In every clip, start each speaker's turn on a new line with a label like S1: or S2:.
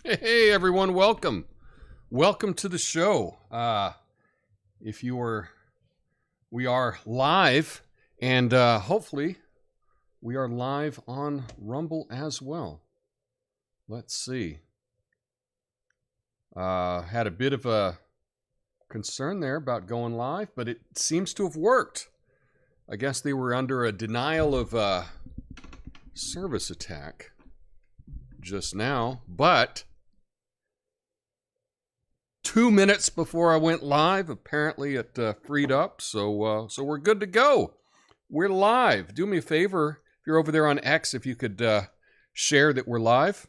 S1: Hey everyone, welcome to the show. We are live, and hopefully we are live on Rumble as well. Let's see. Had a bit of a concern there about going live, but it seems to have worked. I guess they were under a denial of service attack just now, but 2 minutes before I went live, apparently it freed up, so we're good to go. We're live. Do me a favor, if you're over there on X, if you could share that we're live.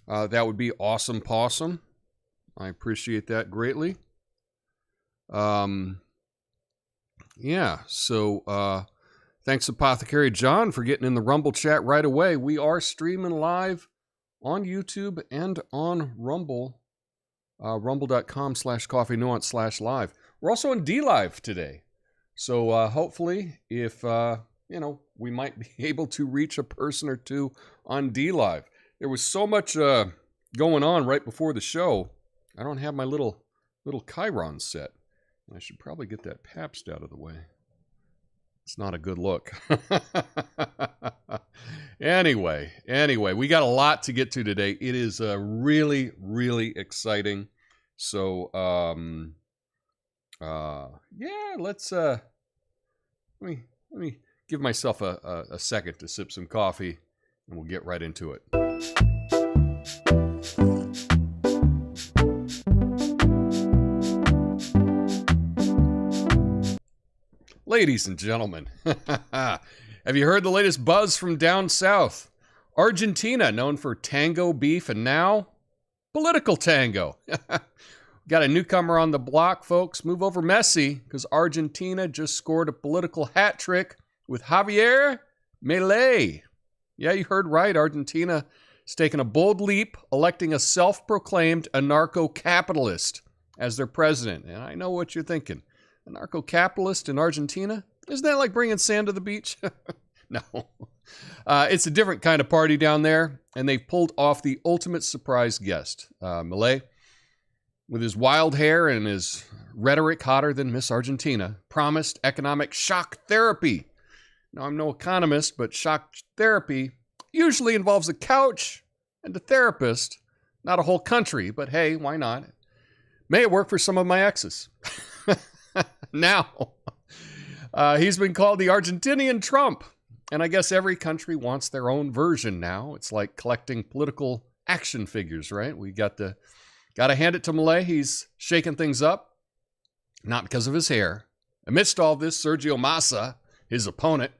S1: That would be awesome possum. I appreciate that greatly. Yeah, so thanks Apothecary John for getting in the Rumble chat right away. We are streaming live on YouTube and on Rumble. Rumble.com/coffeenuance/live. We're also on DLive today. So hopefully if, we might be able to reach a person or two on DLive. There was so much going on right before the show. I don't have my little Chiron set. I should probably get that Pabst out of the way. It's not a good look. Anyway, we got a lot to get to today. It is really, really exciting. So, yeah, let's let me give myself a second to sip some coffee, and we'll get right into it. Ladies and gentlemen, have you heard the latest buzz from down south? Argentina, known for tango, beef, and now political tango. Got a newcomer on the block, folks. Move over Messi, because Argentina just scored a political hat trick with Javier Milei. Yeah, you heard right. Argentina is taking a bold leap, electing a self-proclaimed anarcho-capitalist as their president. And I know what you're thinking. Anarcho-capitalist in Argentina? Isn't that like bringing sand to the beach? No. It's a different kind of party down there, and they've pulled off the ultimate surprise guest. Milei, with his wild hair and his rhetoric hotter than Miss Argentina, promised economic shock therapy. Now, I'm no economist, but shock therapy usually involves a couch and a therapist, not a whole country, but hey, why not? May it work for some of my exes. Now, he's been called the Argentinian Trump, and I guess every country wants their own version now. It's like collecting political action figures, right? We got to hand it to Milei. He's shaking things up, not because of his hair. Amidst all this, Sergio Massa, his opponent,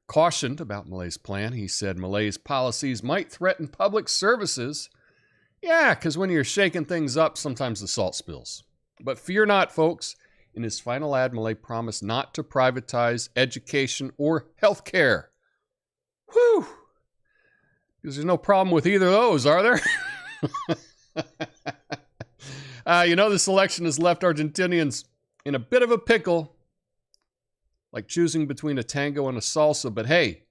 S1: cautioned about Milei's plan. He said Milei's policies might threaten public services. Yeah, because when you're shaking things up, sometimes the salt spills. But fear not, folks. In his final ad, Milei promised not to privatize education or health care. Whew! Because there's no problem with either of those, are there? This election has left Argentinians in a bit of a pickle, like choosing between a tango and a salsa, but hey,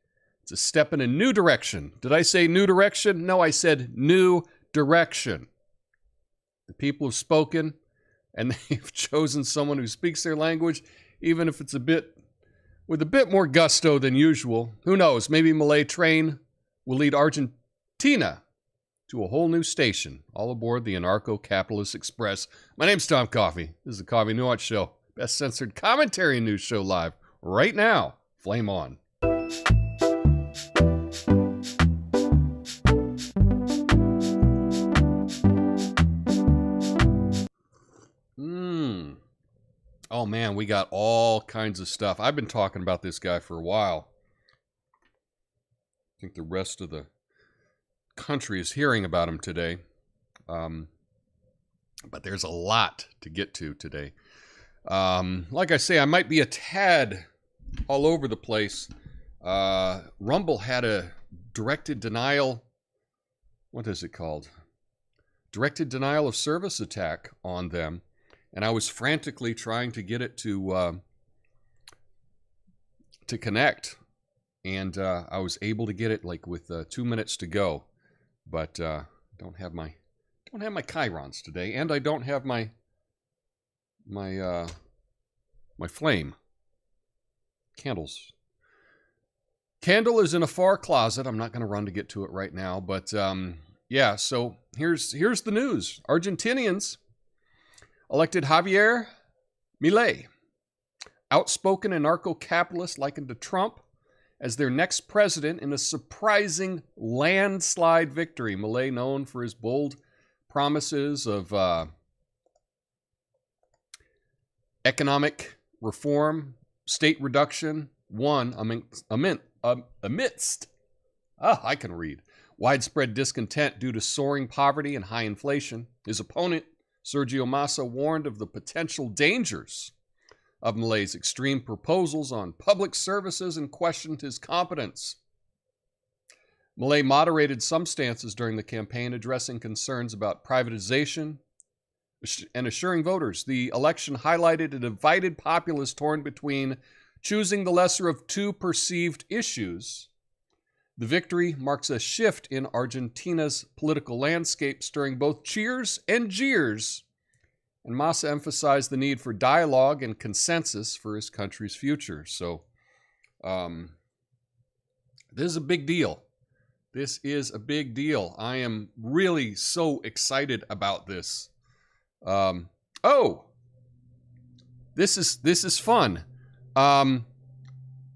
S1: it's a step in a new direction. Did I say new direction? No, I said new direction. The people have spoken, and they've chosen someone who speaks their language, even if it's with a bit more gusto than usual. Who knows? Maybe Milei train will lead Argentina to a whole new station. All aboard the Anarcho-Capitalist Express. My name's Tom Coffee. This is the Coffee Nuance Show. Best censored commentary news show live right now. Flame on. Oh man, we got all kinds of stuff. I've been talking about this guy for a while. I think the rest of the country is hearing about him today. But there's a lot to get to today. Like I say, I might be a tad all over the place. Rumble had a directed denial. What is it called? Directed denial of service attack on them. and I was frantically trying to get it to connect, and I was able to get it like with 2 minutes to go, but don't have my chyrons today, and I don't have my flame candles. Candle is in a far closet. I'm not going to run to get to it right now, but yeah. So here's the news. Argentinians elected Javier Milei, outspoken anarcho-capitalist likened to Trump, as their next president in a surprising landslide victory. Milei, known for his bold promises of economic reform, state reduction, won amidst I can read, widespread discontent due to soaring poverty and high inflation. His opponent, Sergio Massa, warned of the potential dangers of Milei's extreme proposals on public services and questioned his competence. Milei moderated some stances during the campaign, addressing concerns about privatization and assuring voters the election highlighted a divided populace torn between choosing the lesser of two perceived issues. The victory marks a shift in Argentina's political landscape, stirring both cheers and jeers, and Massa emphasized the need for dialogue and consensus for his country's future. So, this is a big deal. This is a big deal. I am really so excited about this. This is fun. I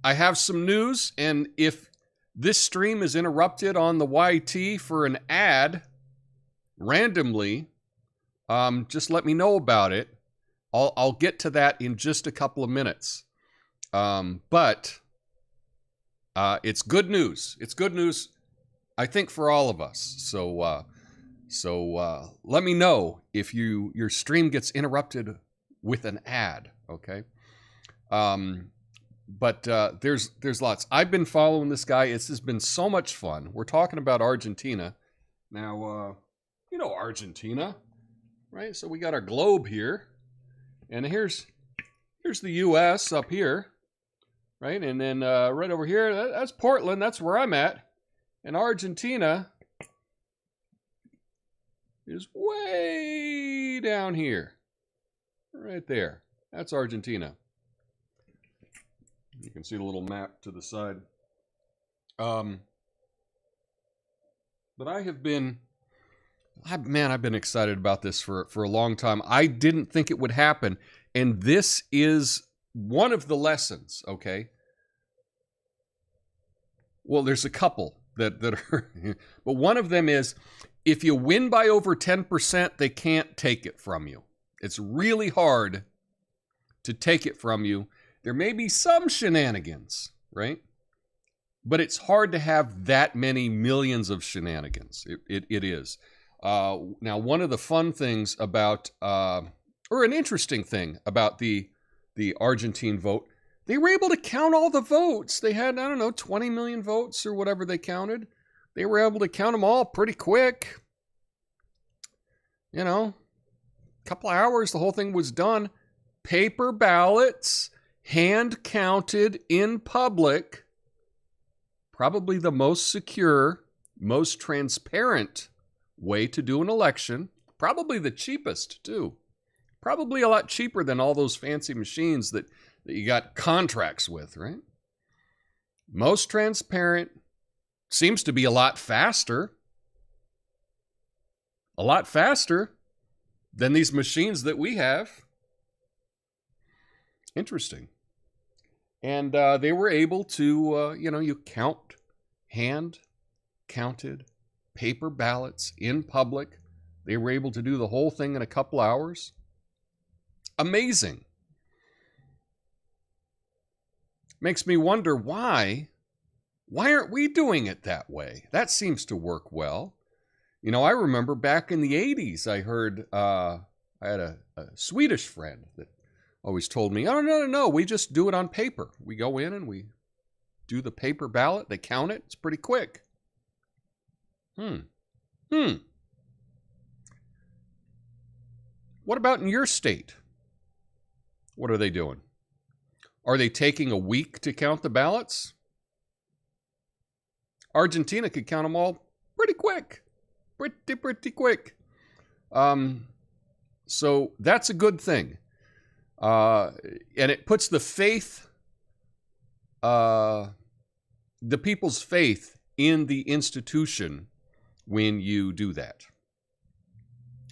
S1: have some news, and if this stream is interrupted on the YT for an ad randomly, just let me know about it. I'll get to that in just a couple of minutes. But it's good news. It's good news, I think, for all of us. So let me know if your stream gets interrupted with an ad, okay? But there's lots. I've been following this guy. This has been so much fun. We're talking about Argentina. Now, you know Argentina, right? So we got our globe here. And here's the U.S. up here, right? And then right over here, that's Portland. That's where I'm at. And Argentina is way down here. Right there. That's Argentina. You can see the little map to the side. But I've been excited about this for a long time. I didn't think it would happen. And this is one of the lessons, okay? Well, there's a couple that are, but one of them is, if you win by over 10%, they can't take it from you. It's really hard to take it from you. There may be some shenanigans, right? But it's hard to have that many millions of shenanigans. It is. Now, one of the fun things about, or an interesting thing about the Argentine vote, they were able to count all the votes. They had, 20 million votes or whatever they counted. They were able to count them all pretty quick. A couple of hours, the whole thing was done. Paper ballots, hand counted in public. Probably the most secure, most transparent way to do an election. Probably the cheapest, too. Probably a lot cheaper than all those fancy machines that you got contracts with, right? Most transparent. Seems to be a lot faster. A lot faster than these machines that we have. Interesting. And they were able to, you count, hand-counted paper ballots in public. They were able to do the whole thing in a couple hours. Amazing. Makes me wonder why aren't we doing it that way? That seems to work well. I remember back in the 80s, I heard, I had a Swedish friend that always told me, oh, no, we just do it on paper. We go in and we do the paper ballot. They count it. It's pretty quick. What about in your state? What are they doing? Are they taking a week to count the ballots? Argentina could count them all pretty quick. Pretty quick. So that's a good thing. And it puts the faith, the people's faith in the institution when you do that.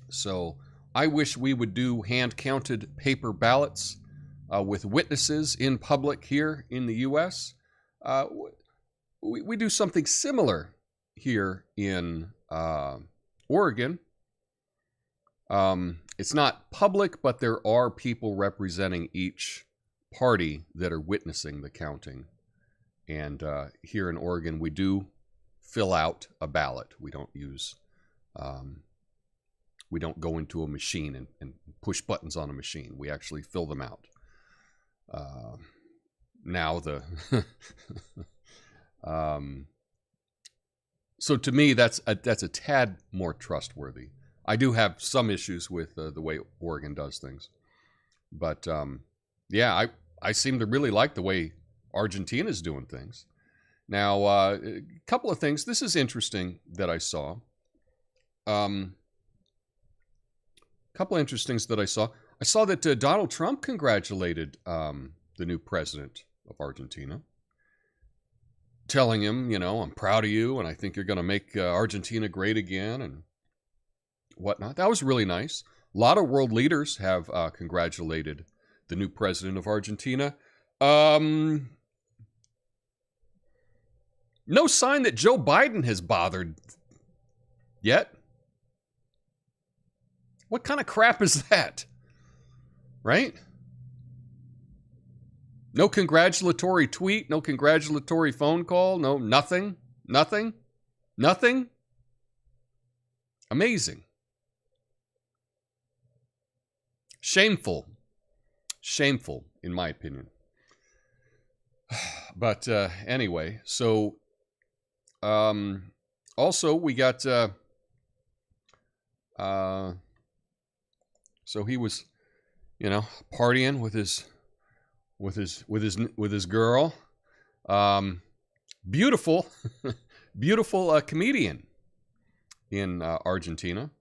S1: So I wish we would do hand-counted paper ballots with witnesses in public here in the U.S. We do something similar here in Oregon. It's not public, but there are people representing each party that are witnessing the counting. And here in Oregon, we do fill out a ballot. We don't use, we don't go into a machine and push buttons on a machine. We actually fill them out. Now the, so to me, that's a tad more trustworthy. I do have some issues with the way Oregon does things. But yeah, I seem to really like the way Argentina is doing things. Now, a couple of things. This is interesting that I saw. Couple of interesting things that I saw. I saw that Donald Trump congratulated the new president of Argentina, telling him, you know, I'm proud of you, and I think you're going to make Argentina great again, and whatnot. That was really nice. A lot of world leaders have congratulated the new president of Argentina. No sign that Joe Biden has bothered yet. What kind of crap is that? Right? No congratulatory tweet, no congratulatory phone call, no nothing, nothing, nothing. Amazing. Shameful. Shameful, in my opinion. But anyway, so also we got so he was, you know, partying with his girl. Beautiful, beautiful comedian in Argentina.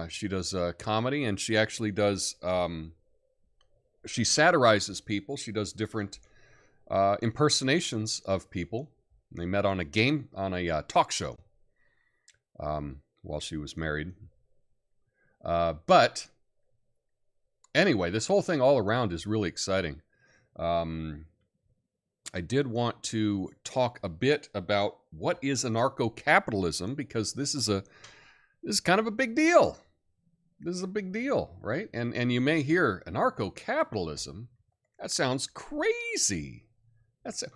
S1: She does comedy, and she actually does. She satirizes people. She does different impersonations of people. They met on a talk show while she was married. But anyway, this whole thing all around is really exciting. I did want to talk a bit about what is anarcho-capitalism, because this is kind of a big deal. This is a big deal, right? And you may hear anarcho-capitalism. That sounds crazy.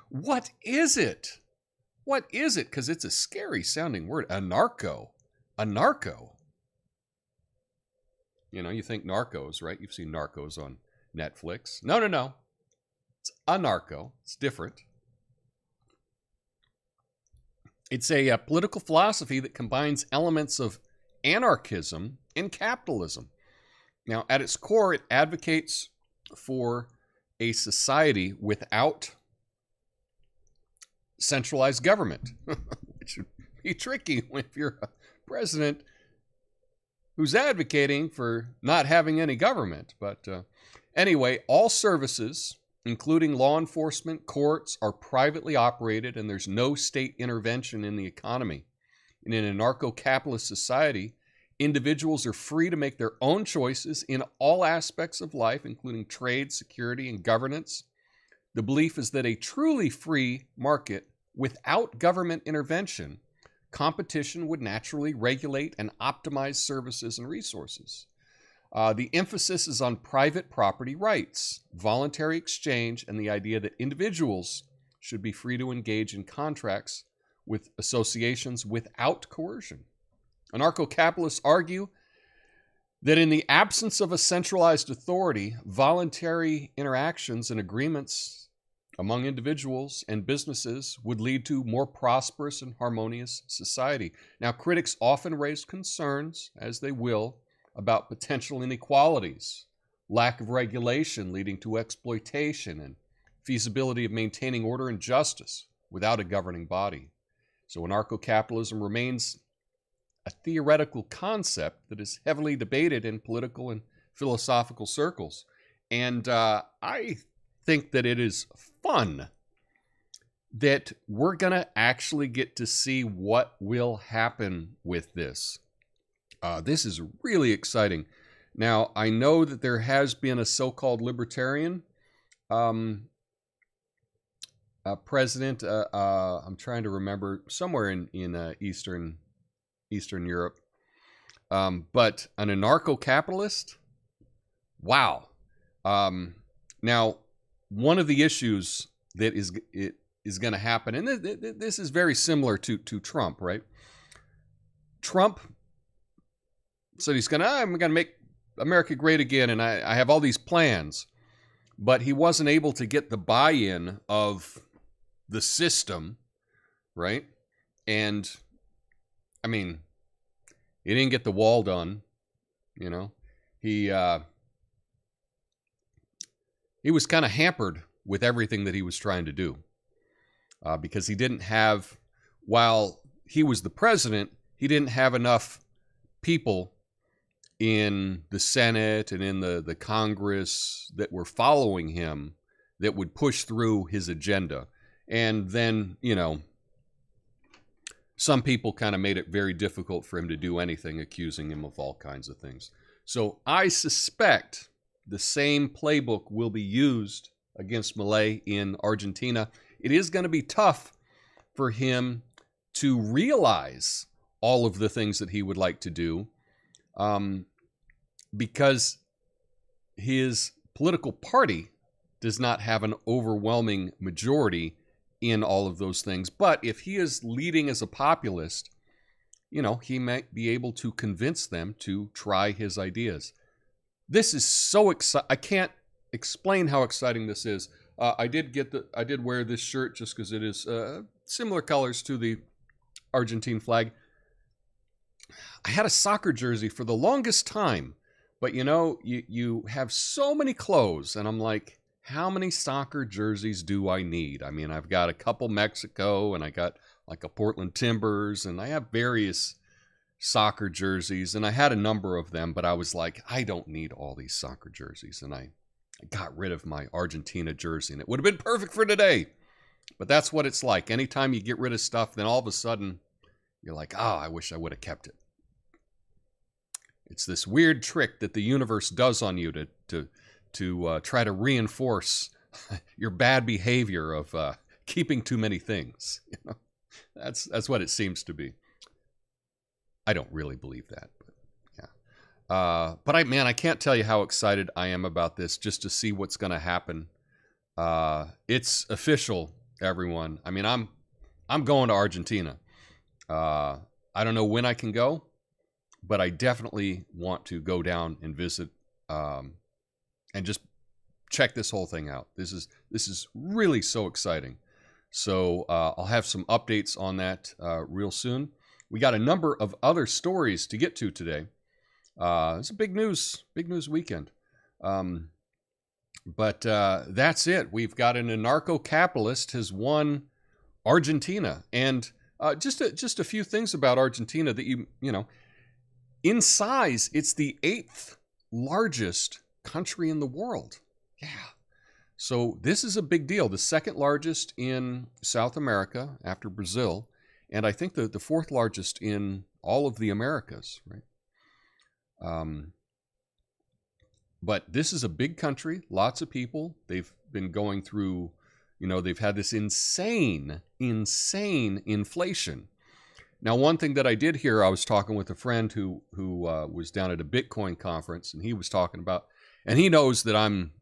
S1: What is it? What is it? Because it's a scary sounding word. Anarcho. Anarcho. You know, you think Narcos, right? You've seen Narcos on Netflix. No. It's anarcho. It's different. It's a political philosophy that combines elements of anarchism and capitalism. Now, at its core, it advocates for a society without centralized government, which would be tricky if you're a president who's advocating for not having any government. But anyway, all services, including law enforcement, courts, are privately operated, and there's no state intervention in the economy. In an anarcho-capitalist society, individuals are free to make their own choices in all aspects of life, including trade, security, and governance. The belief is that a truly free market without government intervention, competition would naturally regulate and optimize services and resources. The emphasis is on private property rights, voluntary exchange, and the idea that individuals should be free to engage in contracts with associations without coercion. Anarcho-capitalists argue that in the absence of a centralized authority, voluntary interactions and agreements among individuals and businesses would lead to more prosperous and harmonious society. Now, critics often raise concerns, as they will, about potential inequalities lack of regulation leading to exploitation, and feasibility of maintaining order and justice without a governing body. So anarcho-capitalism remains a theoretical concept that is heavily debated in political and philosophical circles. And I think that it is fun that we're going to actually get to see what will happen with this. This is really exciting. Now, I know that there has been a so-called libertarian president. I'm trying to remember, somewhere in Eastern Europe. But an anarcho-capitalist? Wow. Now, one of the issues that is going to happen, and this is very similar to Trump, right? Trump said I'm going to make America great again, and I have all these plans, but he wasn't able to get the buy-in of the system, right? And I mean, he didn't get the wall done, you know. He was kind of hampered with everything that he was trying to do because he didn't have, while he was the president, he didn't have enough people in the Senate and in the Congress that were following him that would push through his agenda. And then, you know, some people kind of made it very difficult for him to do anything, accusing him of all kinds of things. So I suspect the same playbook will be used against Milei in Argentina. It is going to be tough for him to realize all of the things that he would like to do, because his political party does not have an overwhelming majority in all of those things. But if he is leading as a populist, you know, he might be able to convince them to try his ideas. This is so exciting. I can't explain how exciting this is. I did wear this shirt just because it is similar colors to the Argentine flag. I had a soccer jersey for the longest time, but you know, you have so many clothes, and I'm like, how many soccer jerseys do I need? I mean, I've got a couple Mexico, and I got like a Portland Timbers, and I have various soccer jerseys, and I had a number of them, but I was like, I don't need all these soccer jerseys, and I got rid of my Argentina jersey, and it would have been perfect for today. But that's what it's like. Anytime you get rid of stuff, then all of a sudden, you're like, oh, I wish I would have kept it. It's this weird trick that the universe does on you to try to reinforce your bad behavior of keeping too many things. You know? That's what it seems to be. I don't really believe that, but yeah. But I can't tell you how excited I am about this, just to see what's going to happen. It's official, everyone. I mean, I'm going to Argentina. I don't know when I can go, but I definitely want to go down and visit and just check this whole thing out. This is really so exciting. So I'll have some updates on that real soon. We got a number of other stories to get to today. It's a big news weekend. But that's it. We've got an anarcho-capitalist has won Argentina. And just a few things about Argentina that you know, in size, it's the 8th largest country in the world. Yeah. So this is a big deal. The 2nd largest in South America after Brazil. And I think the 4th largest in all of the Americas, right? But this is a big country, lots of people. They've been going through, you know, they've had this insane inflation. Now, one thing that I did hear, I was talking with a friend who was down at a Bitcoin conference, and he was talking about, and he knows that I'm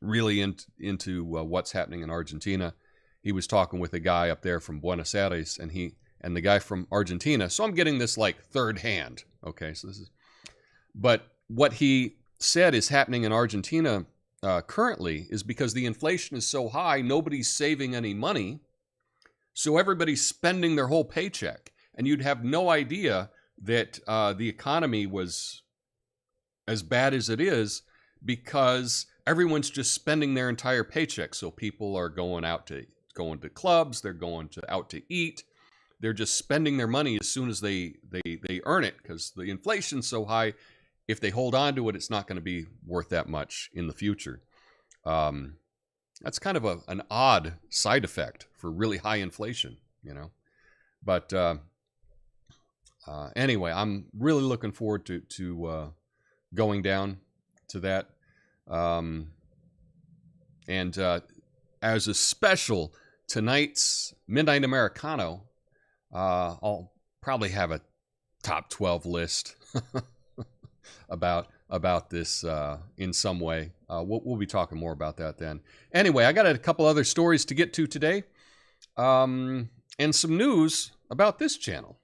S1: really into what's happening in Argentina. He was talking with a guy up there from Buenos Aires, and the guy from Argentina. So I'm getting this like third hand. Okay, so this is, but what he said is happening in Argentina currently is because the inflation is so high, nobody's saving any money. So everybody's spending their whole paycheck. And you'd have no idea that the economy was as bad as it is because everyone's just spending their entire paycheck. So people are going to clubs, they're going out to eat. They're just spending their money as soon as they earn it, because the inflation's so high. If they hold on to it, it's not going to be worth that much in the future. That's kind of an odd side effect for really high inflation, you know. But anyway, I'm really looking forward to going down to that. And as a special, tonight's Midnight Americano, I'll probably have a top 12 list about this in some way. We'll be talking more about that then. Anyway, I got a couple other stories to get to today, and some news about this channel.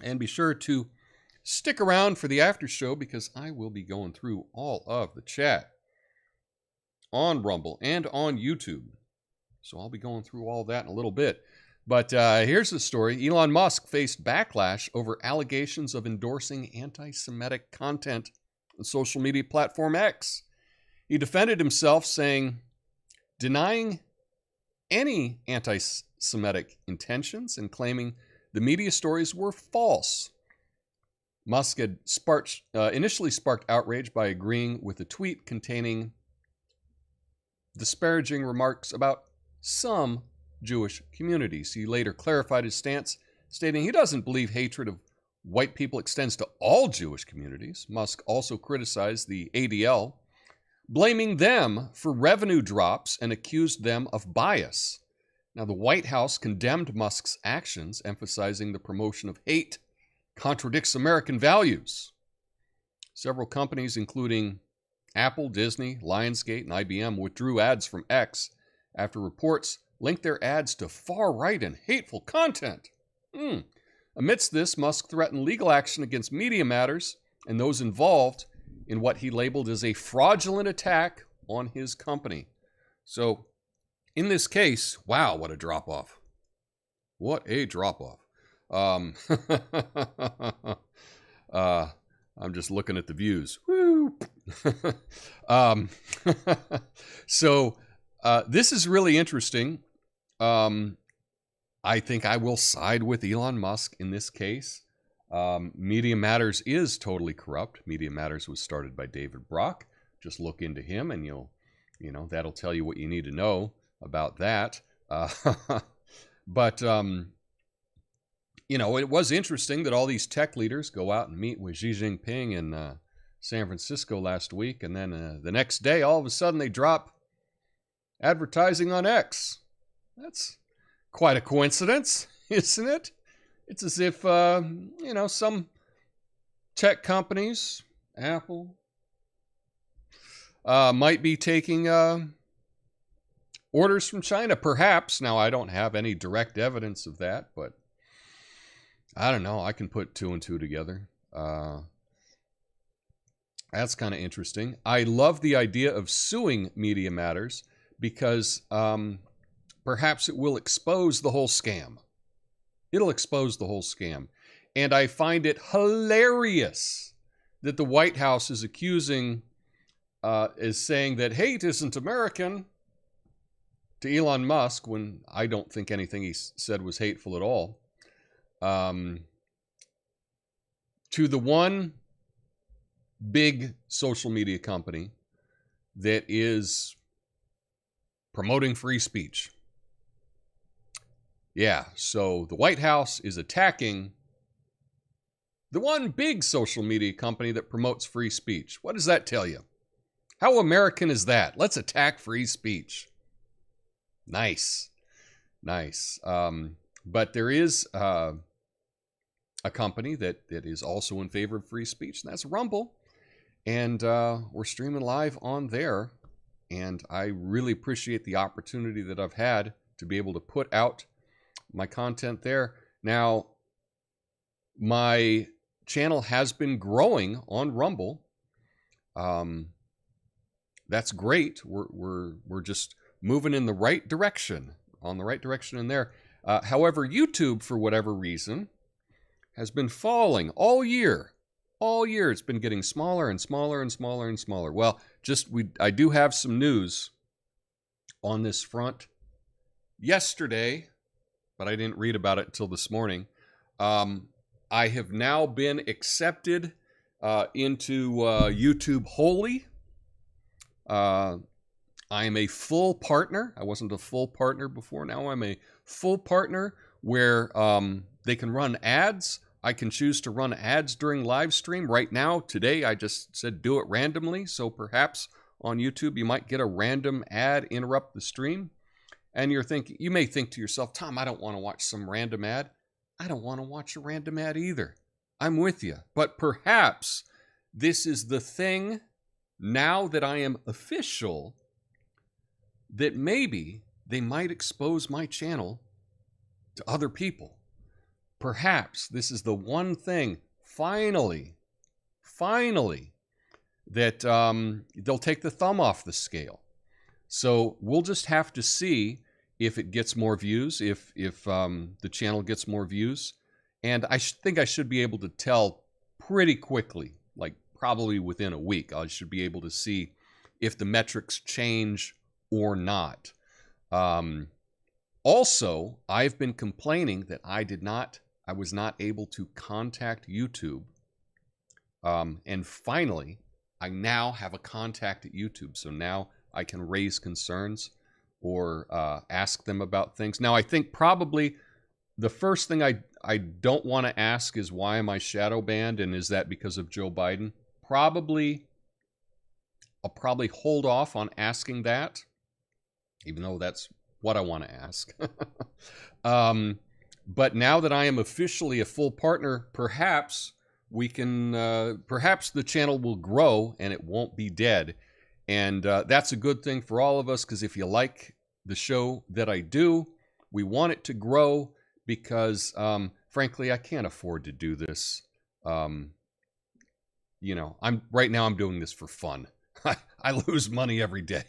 S1: And be sure to stick around for the after show, because I will be going through all of the chat on Rumble and on YouTube. So I'll be going through all that in a little bit. But here's the story. Elon Musk faced backlash over allegations of endorsing anti-Semitic content on social media platform X. He defended himself, saying, denying any anti-Semitic intentions and claiming the media stories were false. Musk had initially sparked outrage by agreeing with a tweet containing disparaging remarks about some Jewish communities. He later clarified his stance, stating he doesn't believe hatred of white people extends to all Jewish communities. Musk also criticized the ADL, blaming them for revenue drops and accused them of bias. Now, the White House condemned Musk's actions, emphasizing the promotion of hate contradicts American values. Several companies, including Apple, Disney, Lionsgate, and IBM, withdrew ads from X after reports linked their ads to far-right and hateful content. Amidst this, Musk threatened legal action against Media Matters and those involved in what he labeled as a fraudulent attack on his company. So, in this case, wow, what a drop-off. What a drop-off. I'm just looking at the views. Woo! So, this is really interesting. I think I will side with Elon Musk in this case. Media Matters is totally corrupt. Media Matters was started by David Brock. Just look into him and that'll tell you what you need to know about that. But, it was interesting that all these tech leaders go out and meet with Xi Jinping in San Francisco last week. And then the next day, all of a sudden, they drop advertising on X. That's quite a coincidence, isn't it? It's as if, some tech companies, Apple, might be taking orders from China, perhaps. Now, I don't have any direct evidence of that, but I don't know. I can put two and two together. That's kind of interesting. I love the idea of suing Media Matters because perhaps it will expose the whole scam. It'll expose the whole scam. And I find it hilarious that the White House is saying that hate isn't American to Elon Musk, when I don't think anything he said was hateful at all. To the one big social media company that is promoting free speech. Yeah, so the White House is attacking the one big social media company that promotes free speech. What does that tell you? How American is that? Let's attack free speech. Nice. But there is a company that is also in favor of free speech, and that's Rumble. And we're streaming live on there. And I really appreciate the opportunity that I've had to be able to put out my content there. Now, my channel has been growing on Rumble. That's great. We're just moving in the right direction, on the right direction in there. However, YouTube, for whatever reason, has been falling all year. All year, it's been getting smaller and smaller and smaller and smaller. Well, I do have some news on this front. Yesterday, but I didn't read about it until this morning. I have now been accepted into YouTube Wholly. I am a full partner. I wasn't a full partner before. Now I'm a full partner where they can run ads. I can choose to run ads during live stream. Right now, today, I just said do it randomly. So perhaps on YouTube, you might get a random ad interrupt the stream. And you may think to yourself, Tom, I don't want to watch some random ad. I don't want to watch a random ad either. I'm with you. But perhaps this is the thing, now that I am official, that maybe they might expose my channel to other people. Perhaps this is the one thing, finally, that they'll take the thumb off the scale. So we'll just have to see if it gets more views, if the channel gets more views. And I think I should be able to tell pretty quickly, like probably within a week. I should be able to see if the metrics change or not. Also, I've been complaining that I was not able to contact YouTube. And finally, I now have a contact at YouTube. So now I can raise concerns or ask them about things. Now, I think probably the first thing I don't want to ask is, why am I shadow banned, and is that because of Joe Biden? I'll probably hold off on asking that, even though that's what I want to ask. But now that I am officially a full partner, perhaps we can, perhaps the channel will grow and it won't be dead. And that's a good thing for all of us, because if you like the show that I do, we want it to grow, because frankly, I can't afford to do this. You know, right now I'm doing this for fun. I lose money every day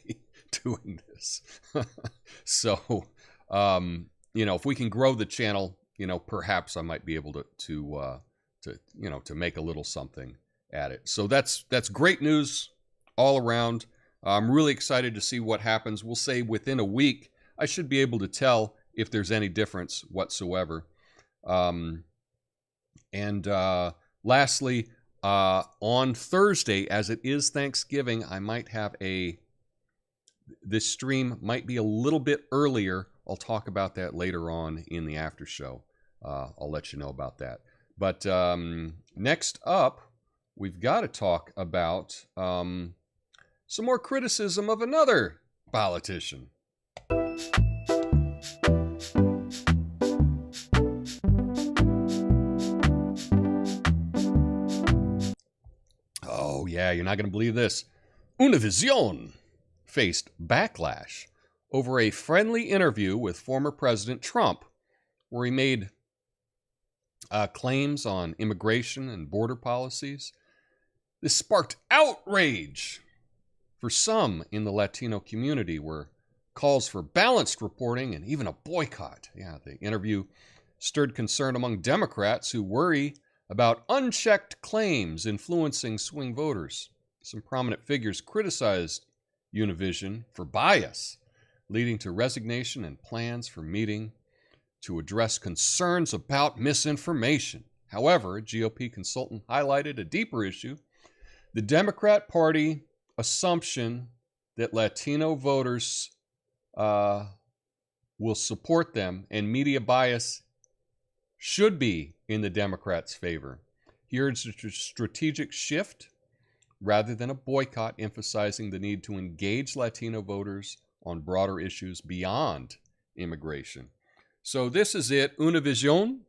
S1: doing this. So, you know, if we can grow the channel, you know, perhaps I might be able to make a little something at it. So that's great news all around. I'm really excited to see what happens. We'll say within a week, I should be able to tell if there's any difference whatsoever. Lastly, on Thursday, as it is Thanksgiving, I might have this stream might be a little bit earlier. I'll talk about that later on in the after show. I'll let you know about that. But next up, we've got to talk about some more criticism of another politician. Oh, yeah, you're not going to believe this. Univision faced backlash over a friendly interview with former President Trump, where he made claims on immigration and border policies. This sparked outrage for some in the Latino community, where calls for balanced reporting and even a boycott. Yeah, the interview stirred concern among Democrats who worry about unchecked claims influencing swing voters. Some prominent figures criticized Univision for bias, leading to resignation and plans for meeting to address concerns about misinformation. However, a GOP consultant highlighted a deeper issue: the Democrat Party assumption that Latino voters will support them, and media bias should be in the Democrats' favor. Here is a strategic shift rather than a boycott, emphasizing the need to engage Latino voters on broader issues beyond immigration. So this is it. Univision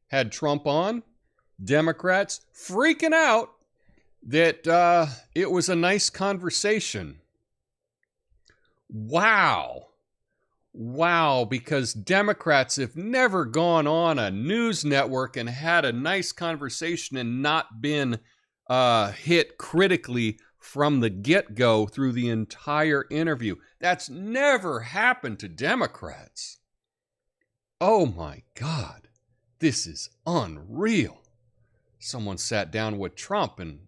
S1: had Trump on. Democrats freaking out that it was a nice conversation. Wow, because Democrats have never gone on a news network and had a nice conversation and not been hit critically from the get-go through the entire interview. That's never happened to Democrats. Oh my God, this is unreal. Someone sat down with Trump and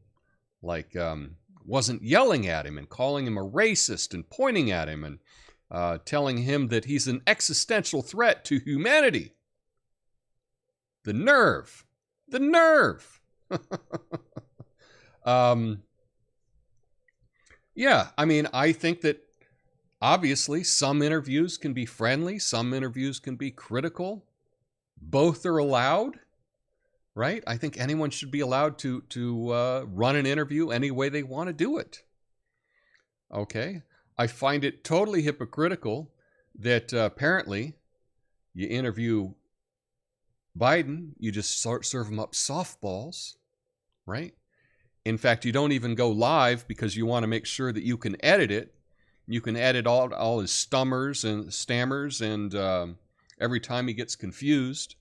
S1: wasn't yelling at him and calling him a racist and pointing at him and telling him that he's an existential threat to humanity. The nerve. The nerve. Yeah, I mean, I think that obviously some interviews can be friendly, some interviews can be critical. Both are allowed, right? I think anyone should be allowed to run an interview any way they want to do it. Okay? I find it totally hypocritical that apparently you interview Biden, you just serve him up softballs, right? In fact, you don't even go live because you want to make sure that you can edit it. You can edit all his stammers and every time he gets confused.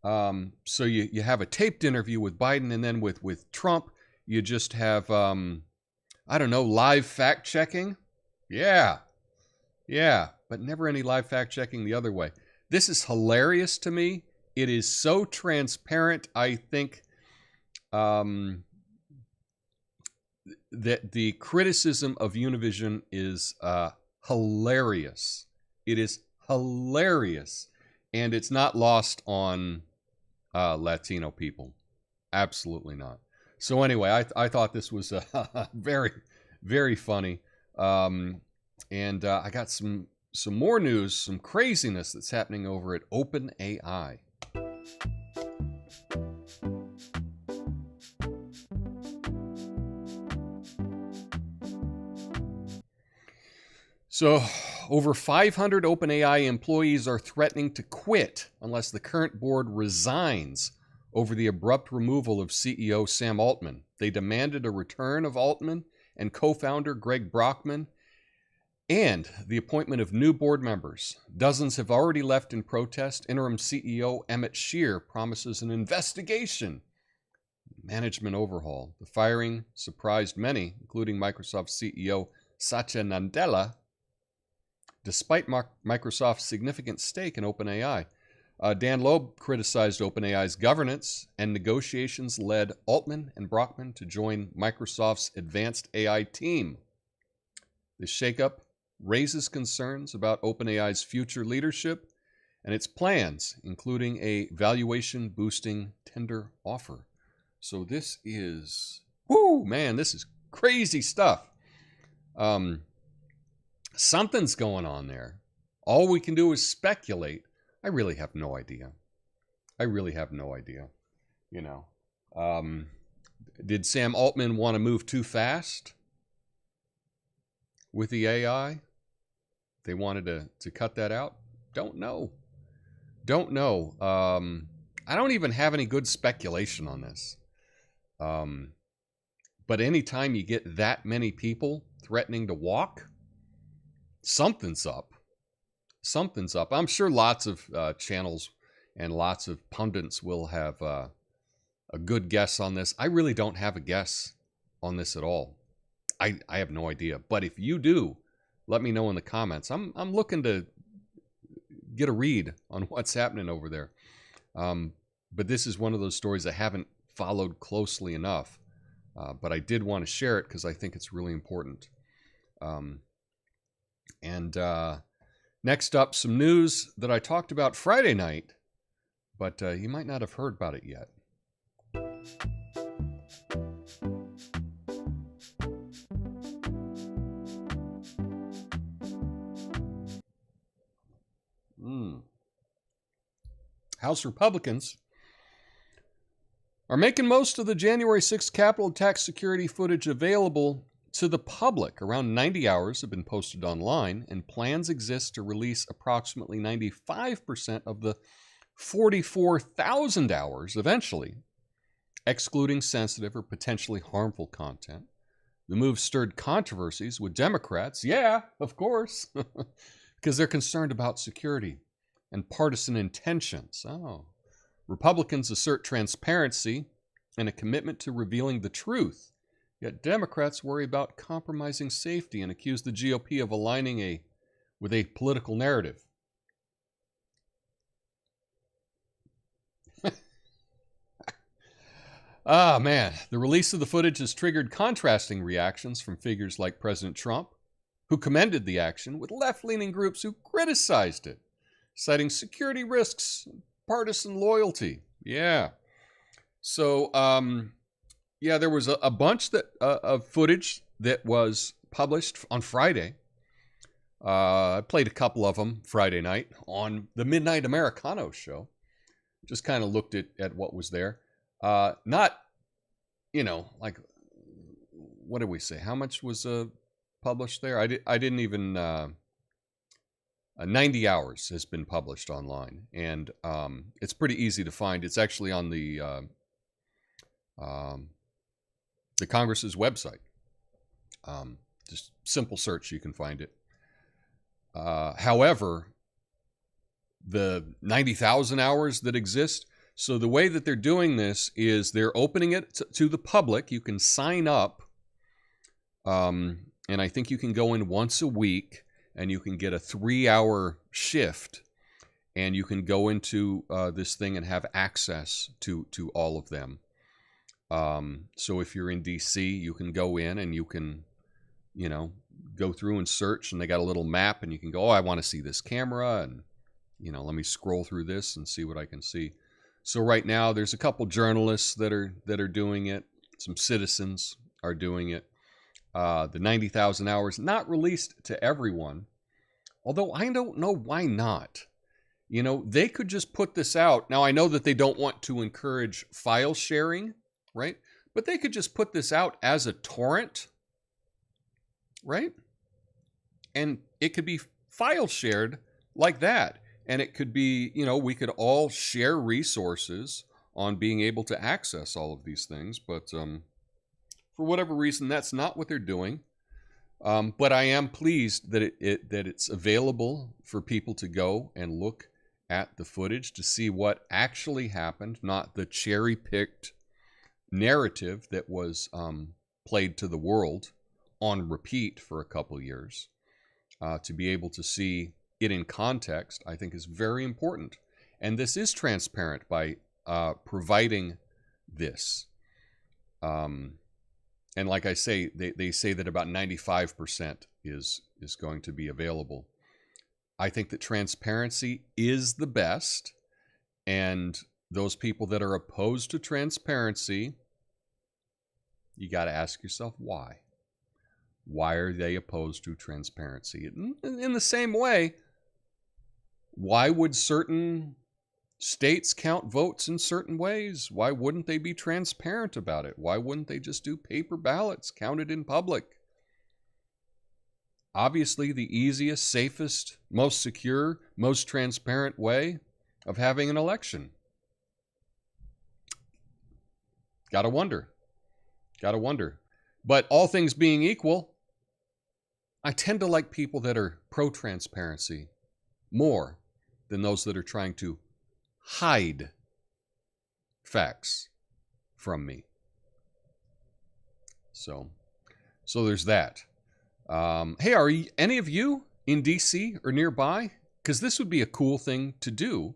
S1: So you have a taped interview with Biden, and then with Trump, you just have, I don't know, live fact-checking. Yeah, but never any live fact-checking the other way. This is hilarious to me. It is so transparent, I think, that the criticism of Univision is hilarious. It is hilarious. And it's not lost on Latino people. Absolutely not. So anyway, I thought this was very, very funny. And I got some more news, some craziness that's happening over at OpenAI. So, over 500 OpenAI employees are threatening to quit unless the current board resigns over the abrupt removal of CEO Sam Altman. They demanded a return of Altman and co-founder Greg Brockman and the appointment of new board members. Dozens have already left in protest. Interim CEO Emmett Shear promises an investigation. Management overhaul. The firing surprised many, including Microsoft CEO Satya Nadella, despite Microsoft's significant stake in OpenAI. Dan Loeb criticized OpenAI's governance, and negotiations led Altman and Brockman to join Microsoft's advanced AI team. This shakeup raises concerns about OpenAI's future leadership and its plans, including a valuation-boosting tender offer. So this is, this is crazy stuff. Something's going on there. All we can do is speculate. I really have no idea. You know, did Sam Altman want to move too fast with the AI? They wanted to cut that out? Don't know. I don't even have any good speculation on this. But anytime you get that many people threatening to walk, something's up. I'm sure lots of channels and lots of pundits will have a good guess on this. I really don't have a guess on this at all. I have no idea. But if you do, let me know in the comments. I'm looking to get a read on what's happening over there. But this is one of those stories I haven't followed closely enough. But I did want to share it because I think it's really important. Next up, some news that I talked about Friday night, but you might not have heard about it yet. House Republicans are making most of the January 6th Capitol attack security footage available to the public. Around 90 hours have been posted online, and plans exist to release approximately 95% of the 44,000 hours eventually, excluding sensitive or potentially harmful content. The move stirred controversies with Democrats, yeah, of course, because they're concerned about security and partisan intentions. Republicans assert transparency and a commitment to revealing the truth Yet Democrats worry about compromising safety and accuse the GOP of aligning with a political narrative. Ah, man. The release of the footage has triggered contrasting reactions from figures like President Trump, who commended the action, with left-leaning groups who criticized it, citing security risks and partisan loyalty. Yeah. So, yeah, there was a bunch of footage that was published on Friday. I played a couple of them Friday night on the Midnight Americano show. Just kind of looked at what was there. Not, like, what did we say? How much was published there? I didn't even. 90 hours has been published online, and it's pretty easy to find. It's actually on the Congress's website. Just simple search, you can find it. However, the 90,000 hours that exist. So the way that they're doing this is they're opening it to the public. You can sign up, and I think you can go in once a week, and you can get a 3-hour shift, and you can go into this thing and have access to all of them. So if you're in DC, you can go in and you can, go through and search, and they got a little map, and you can go, oh, I want to see this camera, and, let me scroll through this and see what I can see. So right now, there's a couple journalists that are doing it. Some citizens are doing it. The 90,000 hours, not released to everyone, although I don't know why not. They could just put this out. Now, I know that they don't want to encourage file sharing, right? But they could just put this out as a torrent, right? And it could be file shared like that. And it could be, we could all share resources on being able to access all of these things. But for whatever reason, that's not what they're doing. But I am pleased that that it's available for people to go and look at the footage to see what actually happened, not the cherry-picked narrative that was played to the world on repeat for a couple years. To be able to see it in context, I think, is very important. And this is transparent by providing this. And like I say, they say that about 95% is going to be available. I think that transparency is the best. And those people that are opposed to transparency, you got to ask yourself why. Why are they opposed to transparency? In the same way, why would certain states count votes in certain ways? Why wouldn't they be transparent about it? Why wouldn't they just do paper ballots counted in public? Obviously, the easiest, safest, most secure, most transparent way of having an election. Gotta wonder. But all things being equal, I tend to like people that are pro-transparency more than those that are trying to hide facts from me. So there's that. Hey, are any of you in DC or nearby? Because this would be a cool thing to do.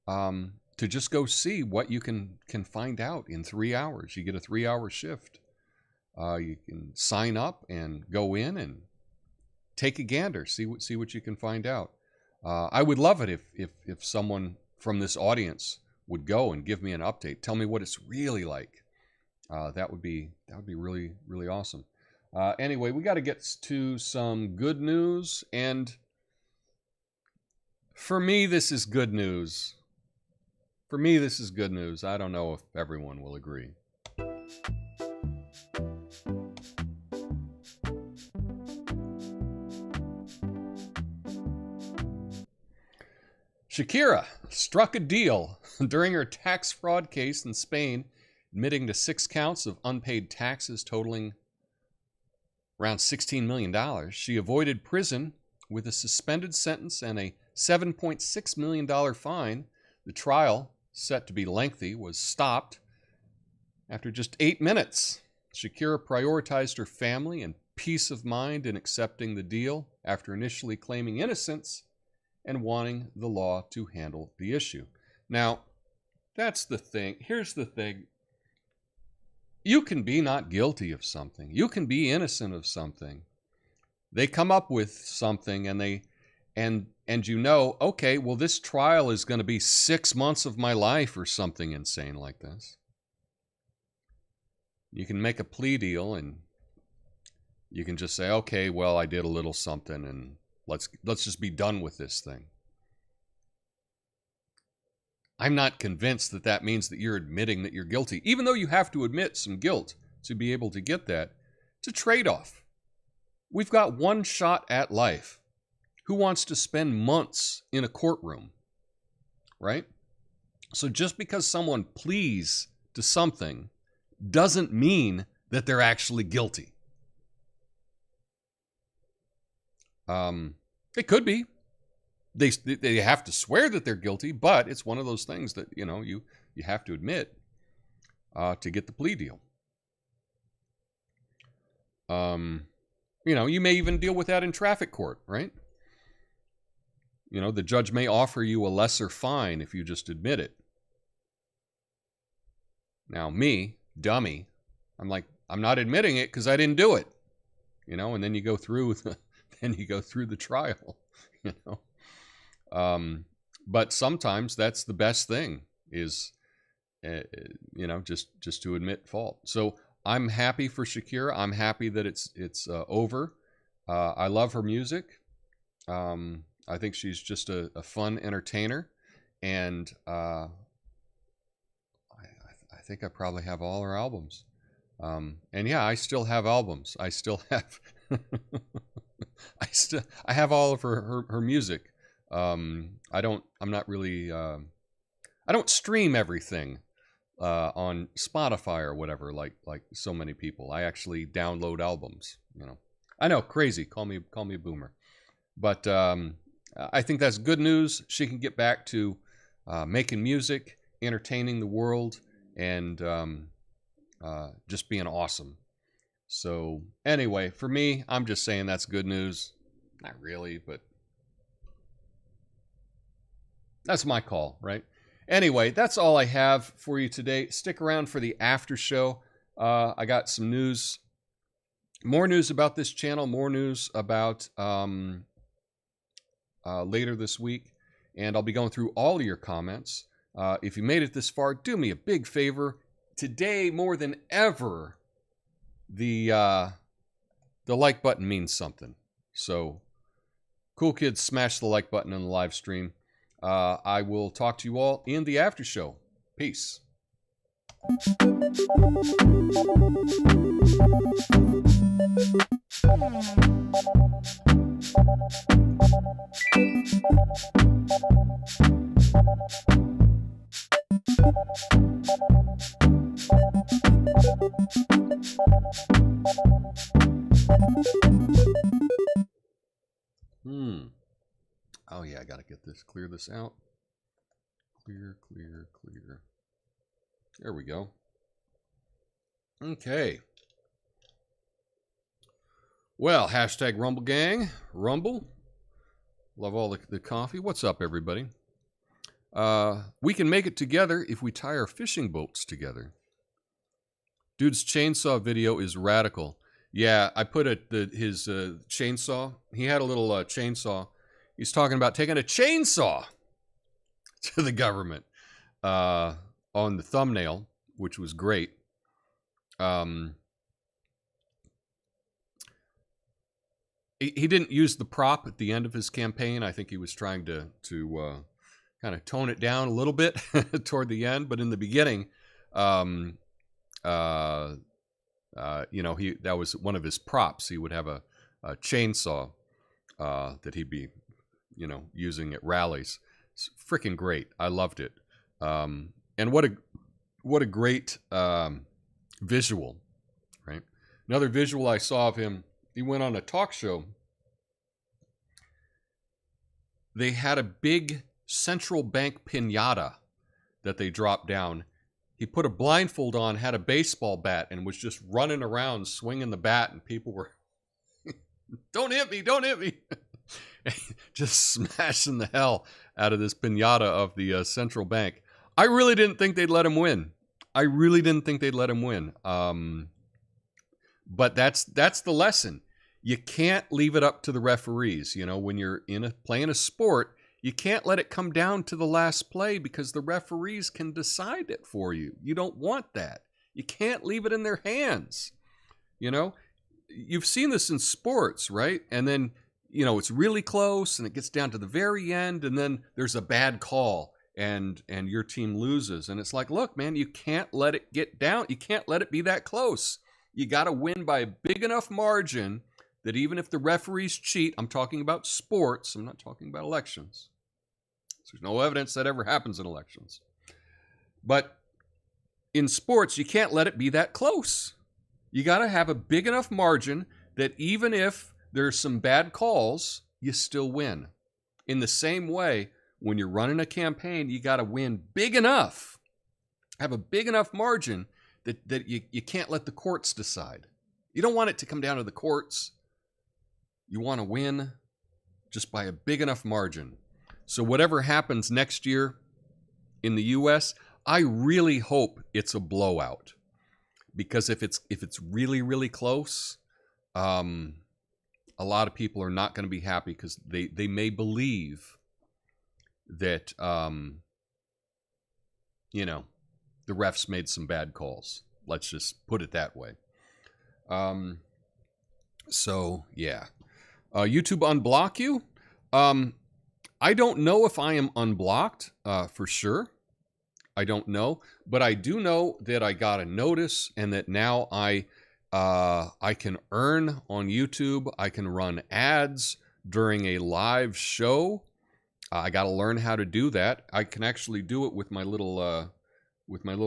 S1: To just go see what you can find out in 3 hours. You get a 3-hour shift. You can sign up and go in and take a gander. See what you can find out. I would love it if someone from this audience would go and give me an update. Tell me what it's really like. That would be really, really awesome. Anyway, we got to get to some good news, and for me, this is good news. I don't know if everyone will agree. Shakira struck a deal during her tax fraud case in Spain, admitting to 6 counts of unpaid taxes totaling around $16 million. She avoided prison with a suspended sentence and a $7.6 million fine. The trial, set to be lengthy, was stopped after just 8 minutes. Shakira prioritized her family and peace of mind in accepting the deal after initially claiming innocence and wanting the law to handle the issue. Now, that's the thing. Here's the thing. You can be not guilty of something. You can be innocent of something. They come up with something and you know, okay, well, this trial is going to be 6 months of my life or something insane like this. You can make a plea deal and you can just say, okay, well, I did a little something and let's just be done with this thing. I'm not convinced that that means that you're admitting that you're guilty, even though you have to admit some guilt to be able to get that. It's a trade-off. We've got one shot at life. Who wants to spend months in a courtroom, right? So just because someone pleads to something doesn't mean that they're actually guilty. They could be. They have to swear that they're guilty, but it's one of those things that, you know, you have to admit to get the plea deal. You know, you may even deal with that in traffic court, right? You know, the judge may offer you a lesser fine if you just admit it. Now, me, dummy, I'm like, I'm not admitting it because I didn't do it. You know, and then you go through the trial, you know. But sometimes that's the best thing is, you know, just to admit fault. So I'm happy for Shakira. I'm happy that it's over. I love her music. I think she's just a fun entertainer, and I think I probably have all her albums. And yeah, I still have albums. I still have I have all of her music. I'm not really I don't stream everything on Spotify or whatever like so many people. I actually download albums, you know. I know, crazy. Call me a boomer. But I think that's good news. She can get back to making music, entertaining the world, and just being awesome. So anyway, for me, I'm just saying that's good news. Not really, but that's my call, right? Anyway, that's all I have for you today. Stick around for the after show. I got some news, more news about this channel, more news about later this week, and I'll be going through all of your comments. If you made it this far, do me a big favor. Today, more than ever, the like button means something. So, cool kids, smash the like button on the live stream. I will talk to you all in the after show. Peace. Oh yeah, I gotta get this, clear this out. Clear. There we go. Okay. Well, hashtag Rumble Gang. Rumble. Love all the coffee. What's up, everybody? We can make it together if we tie our fishing boats together. Dude's chainsaw video is radical. Yeah, I put his chainsaw. He had a little chainsaw. He's talking about taking a chainsaw to the government on the thumbnail, which was great. He didn't use the prop at the end of his campaign. I think he was trying to kind of tone it down a little bit toward the end. But in the beginning, you know, that was one of his props. He would have a chainsaw that he'd be, you know, using at rallies. It's freaking great. I loved it. And what a great visual, right? Another visual I saw of him, he went on a talk show. They had a big central bank piñata that they dropped down. he put a blindfold on, had a baseball bat, and was just running around swinging the bat, and people were, don't hit me, don't hit me. Just smashing the hell out of this piñata of the central bank. I really didn't think they'd let him win. I really didn't think they'd let him win. But that's the lesson. You can't leave it up to the referees. You know, when you're playing a sport, you can't let it come down to the last play because the referees can decide it for you. You don't want that. You can't leave it in their hands. You know, you've seen this in sports, right? And then, you know, it's really close and it gets down to the very end and then there's a bad call and your team loses. And it's like, look, man, you can't let it get down. You can't let it be that close. You got to win by a big enough margin that even if the referees cheat, I'm talking about sports, I'm not talking about elections. There's no evidence that ever happens in elections. But in sports, you can't let it be that close. You got to have a big enough margin that even if there's some bad calls, you still win. In the same way, when you're running a campaign, you got to win big enough, have a big enough margin that you can't let the courts decide. You don't want it to come down to the courts. You want to win just by a big enough margin. So whatever happens next year in the U.S., I really hope it's a blowout. Because if it's really, really close, a lot of people are not going to be happy because they may believe that, you know, the refs made some bad calls. Let's just put it that way. So, yeah. YouTube unblock you? I don't know if I am unblocked for sure. I don't know. But I do know that I got a notice and that now I can earn on YouTube. I can run ads during a live show. I got to learn how to do that. I can actually do it with my little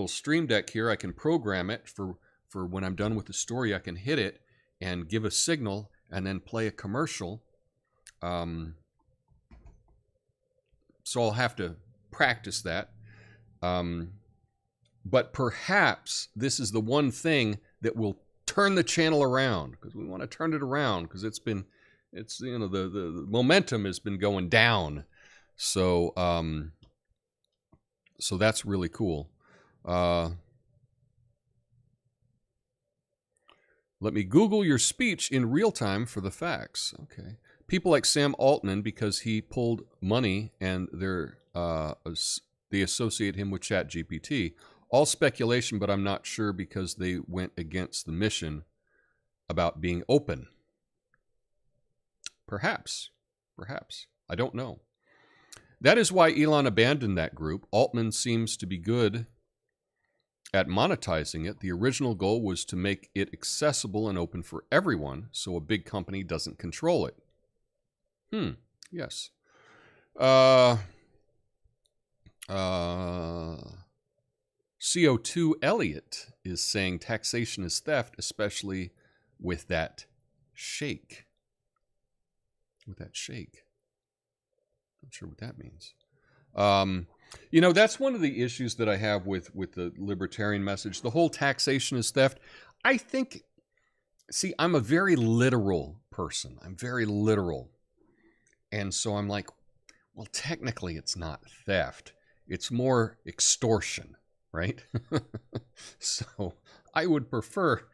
S1: Stream Deck here. I can program it for when I'm done with the story. I can hit it and give a signal and then play a commercial. So I'll have to practice that. But perhaps this is the one thing that will turn the channel around, because we want to turn it around because the momentum has been going down. So so that's really cool. Let me Google your speech in real time for the facts. Okay. People like Sam Altman, because he pulled money and they associate him with ChatGPT. All speculation, but I'm not sure because they went against the mission about being open. Perhaps. I don't know. That is why Elon abandoned that group. Altman seems to be good at monetizing it. The original goal was to make it accessible and open for everyone, so a big company doesn't control it. Yes. CO2 Elliot is saying taxation is theft, especially with that shake. Not sure what that means. You know, that's one of the issues that I have with the libertarian message. The whole taxation is theft. I think, see, I'm a very literal person. I'm very literal. And so I'm like, well, technically it's not theft. It's more extortion, right? So I would prefer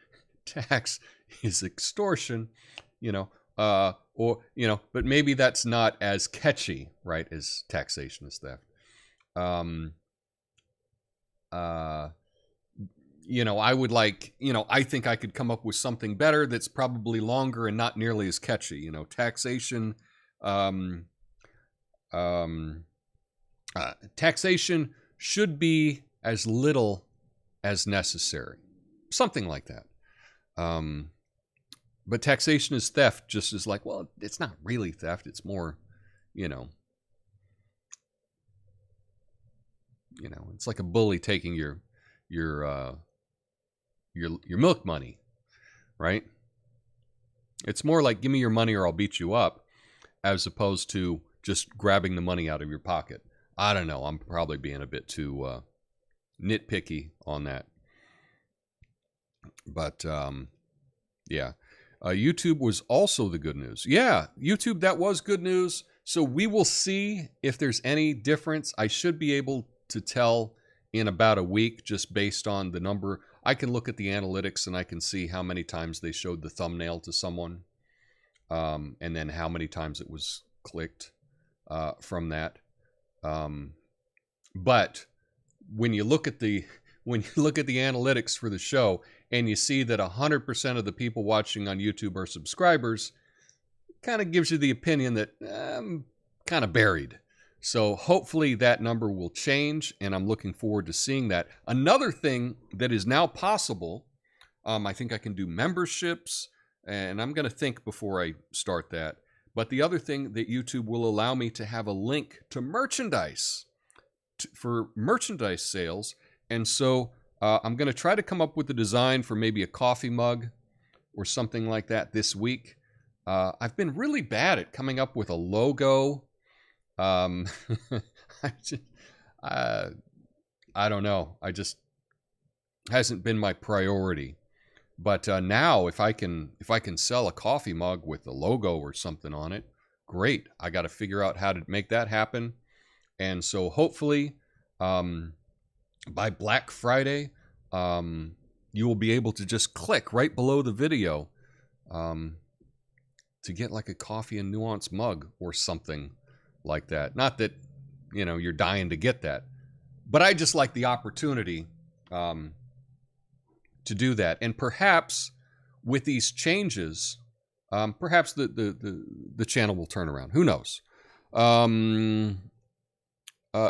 S1: tax is extortion, but maybe that's not as catchy, right, as taxation is theft. I would like, I think I could come up with something better that's probably longer and not nearly as catchy. Taxation, taxation should be as little as necessary. Something like that. But taxation is theft just is like, well, it's not really theft. It's more, it's like a bully taking your milk money, right? It's more like, give me your money or I'll beat you up, as opposed to just grabbing the money out of your pocket. I don't know. I'm probably being a bit too nitpicky on that. But yeah, YouTube was also the good news. Yeah, YouTube, that was good news. So we will see if there's any difference. I should be able to tell in about a week just based on the number. I can look at the analytics and I can see how many times they showed the thumbnail to someone, and then how many times it was clicked from that. But when you look at the analytics for the show and you see that 100% of the people watching on YouTube are subscribers, kind of gives you the opinion that I'm kind of buried. So hopefully that number will change, and I'm looking forward to seeing that. Another thing that is now possible, I think I can do memberships, and I'm going to think before I start that. But the other thing that YouTube will allow me to have a link to merchandise, for merchandise sales. And so I'm going to try to come up with a design for maybe a coffee mug or something like that this week. I've been really bad at coming up with a logo. I don't know. I just hasn't been my priority. But now, if I can sell a coffee mug with a logo or something on it, great. I got to figure out how to make that happen. And so hopefully, by Black Friday, you will be able to just click right below the video to get like a Coffee and Nuance mug or something like that. Not that, you're dying to get that, but I just like the opportunity to do that. And perhaps with these changes, perhaps the channel will turn around. Who knows?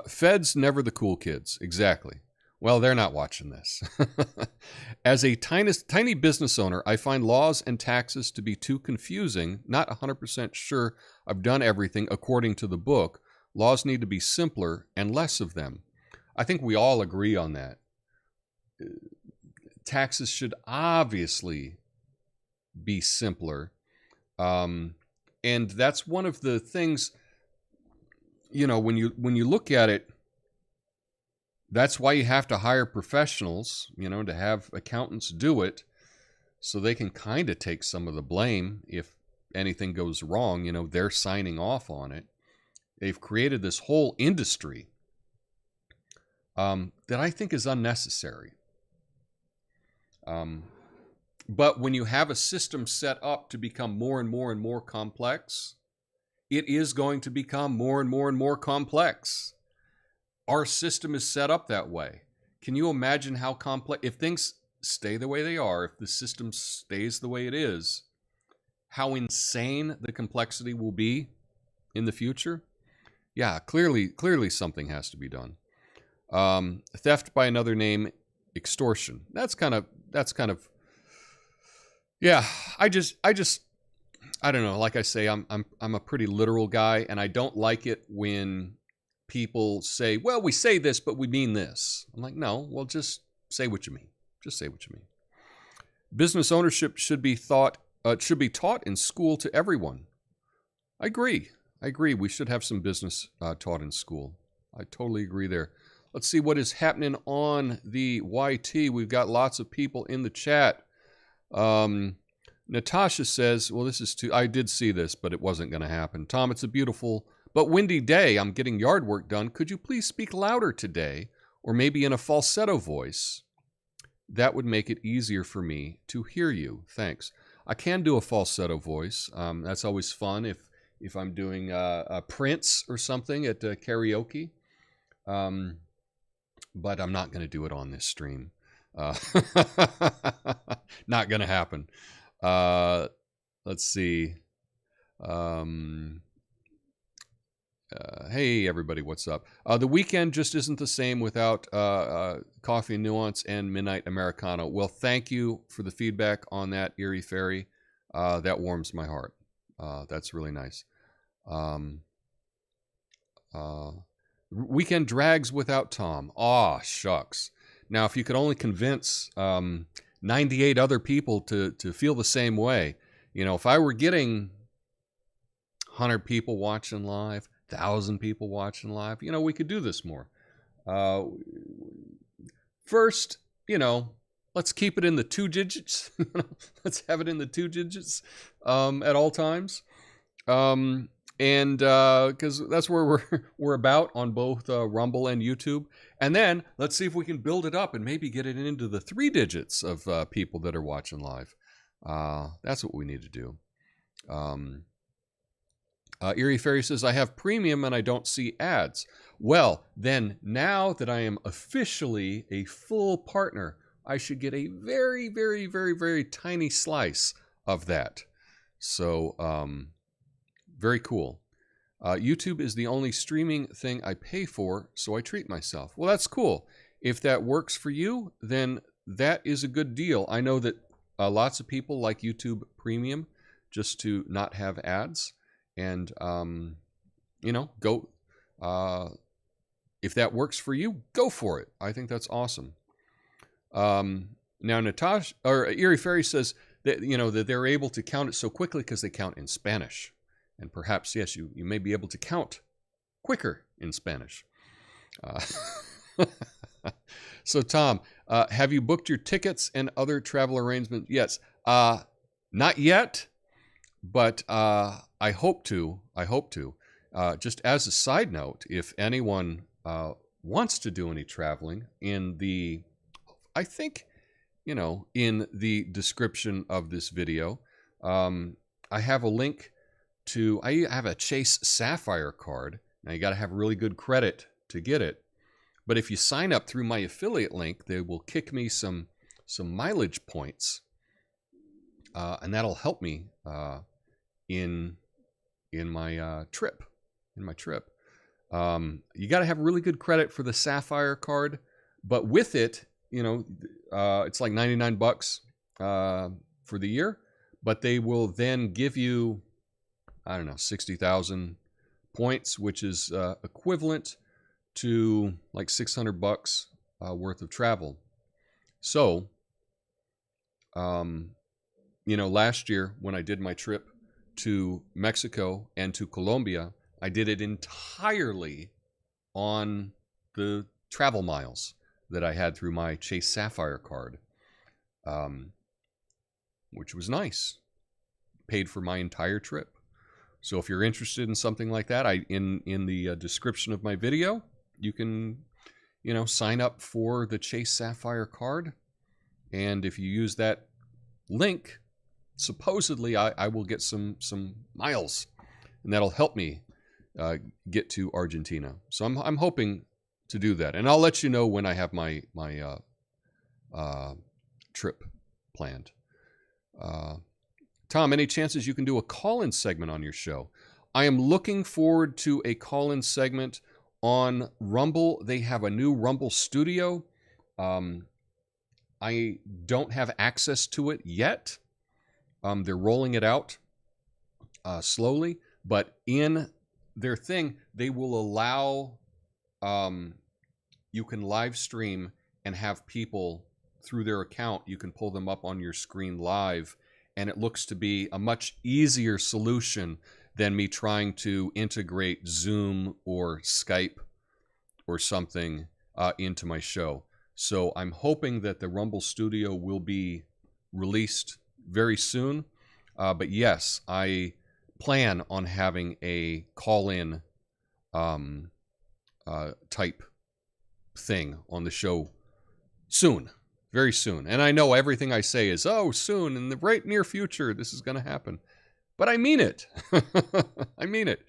S1: Feds never the cool kids. Exactly. Well, they're not watching this. As a tiny business owner, I find laws and taxes to be too confusing. Not 100% sure I've done everything according to the book. Laws need to be simpler and less of them. I think we all agree on that. Taxes should obviously be simpler. And that's one of the things, when you look at it, that's why you have to hire professionals, to have accountants do it so they can kind of take some of the blame if anything goes wrong. They're signing off on it. They've created this whole industry that I think is unnecessary. But when you have a system set up to become more and more and more complex, it is going to become more and more and more complex. Our system is set up that way. Can you imagine how complex, if things stay the way they are, if the system stays the way it is, how insane the complexity will be in the future? Yeah, clearly something has to be done. Theft by another name, extortion. That's kind of, yeah, I don't know. Like I say, I'm a pretty literal guy, and I don't like it when people say, well, we say this, but we mean this. I'm like, no, well, just say what you mean. Just say what you mean. Business ownership should be taught in school to everyone. I agree. We should have some business taught in school. I totally agree there. Let's see what is happening on the YT. We've got lots of people in the chat. Natasha says, well, I did see this, but it wasn't going to happen. Tom, it's a beautiful but windy day. I'm getting yard work done. Could you please speak louder today, or maybe in a falsetto voice? That would make it easier for me to hear you. Thanks. I can do a falsetto voice. That's always fun if I'm doing a Prince or something at karaoke. But I'm not going to do it on this stream. Not going to happen. Let's see. Hey, everybody, what's up? The weekend just isn't the same without Coffee and Nuance and Midnight Americano. Well, thank you for the feedback on that, Erie Fairy. That warms my heart. That's really nice. Weekend drags without Tom. Aw, shucks. Now, if you could only convince 98 other people to feel the same way. If I were getting 100 people watching live, 1,000 people watching live, we could do this more. first, let's keep it in the 2 digits. Let's have it in the 2 digits at all times. And because that's where we're about on both Rumble and YouTube. And then let's see if we can build it up and maybe get it into the 3 digits of people that are watching live. That's what we need to do. Erie Fairy says, I have premium and I don't see ads. Well, then now that I am officially a full partner, I should get a very, very, very, very tiny slice of that. So, very cool. YouTube is the only streaming thing I pay for, so I treat myself. Well, that's cool. If that works for you, then that is a good deal. I know that lots of people like YouTube Premium just to not have ads. And, go. If that works for you, go for it. I think that's awesome. Now, Natasha, or Erie Fairy says that, that they're able to count it so quickly because they count in Spanish. And perhaps, yes, you may be able to count quicker in Spanish. So, Tom, have you booked your tickets and other travel arrangements? Yes. Not yet, but I hope to. Just as a side note, if anyone wants to do any traveling, in the description of this video, I have a link to, I have a Chase Sapphire card. Now, you got to have really good credit to get it. But if you sign up through my affiliate link, they will kick me some mileage points. And that'll help me in my trip. You got to have really good credit for the Sapphire card. But with it, it's like $99 for the year. But they will then give you, 60,000 points, which is equivalent to like $600 worth of travel. So, last year when I did my trip to Mexico and to Colombia, I did it entirely on the travel miles that I had through my Chase Sapphire card, which was nice. Paid for my entire trip. So if you're interested in something like that, in the description of my video, you can, sign up for the Chase Sapphire card. And if you use that link, supposedly I will get some miles, and that'll help me get to Argentina. So I'm hoping to do that, and I'll let you know when I have my trip planned. Tom, any chances you can do a call-in segment on your show? I am looking forward to a call-in segment on Rumble. They have a new Rumble studio. I don't have access to it yet. They're rolling it out slowly, but in their thing, they will allow you can live stream and have people through their account. You can pull them up on your screen live, and it looks to be a much easier solution than me trying to integrate Zoom or Skype or something into my show. So I'm hoping that the Rumble Studio will be released very soon. But yes, I plan on having a call-in type thing on the show soon. Very soon. And I know everything I say is, soon, in the right near future, this is going to happen. But I mean it. I mean it.